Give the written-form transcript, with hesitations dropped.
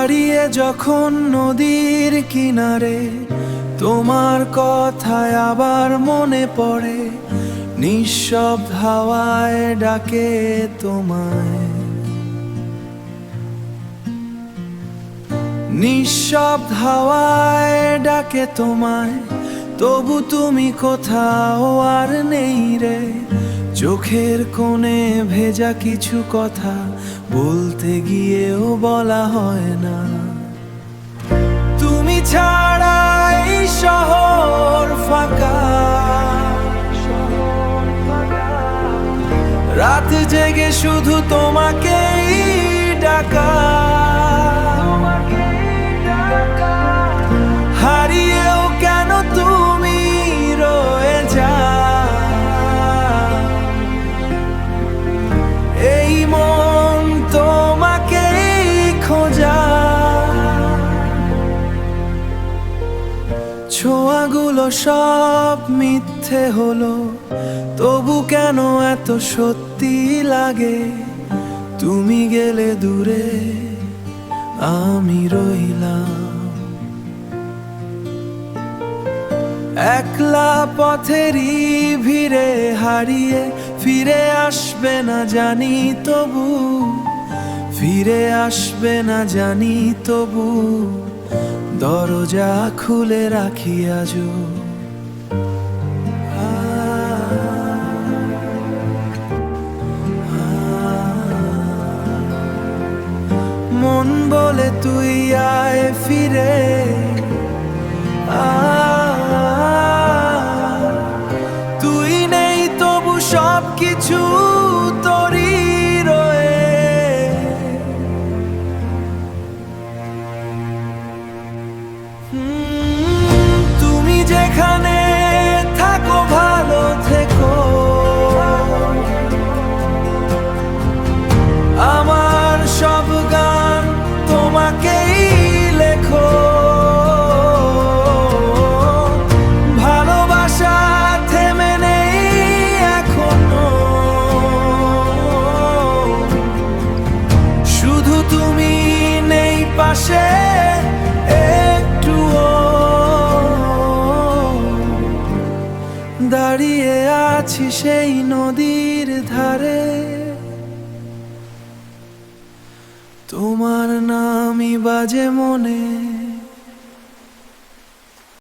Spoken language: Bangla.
দাঁড়িয়ে যখন নদীর কিনারে তোমার কথায় আবার মনে পড়ে, নিঃশব্দ হাওয়ায় ডাকে তোমায়, নিঃশব্দ হাওয়ায় ডাকে তোমায়। তবু তুমি কোথাও আর নেই রে, চোখের কোণে ভেজা কিছু কথা বলতে গিয়েও বলা হয় না। তুমি ছাড়া এই শহর ফাঁকা, রাত জেগে শুধু তোমাকেই ডাকা, হারিয়েও কেন তুমি রয়ে যাও, এই মন তোমাকেই খোঁজা। ছোঁয়াগুলো সব মিথ্যে হলো, তবু কেন এত সত্যি লাগে। তুমি গেলে দূরে, আমি রইলাম একলা পথেরই ভিড়ে হারিয়ে। ফিরে আসবে না জানি তবু, ফিরে আসবে না জানি তবু, দরজা খুলে রাখি আজও। মন বলে তুই আয় ফিরে, তুই নেই তবু সব কিছু তোরই রয়ে। তুমি যেখানে থাকো ভালো থেকো, আমার সব গান তোমাকেই লেখো। ভালোবাসা থেমে নেই এখনো, শুধু তুমি নেই পাশে একটুও। দাঁড়িয়ে আছি সেই নদীর ধারে, তোমার নামই বাজে মনে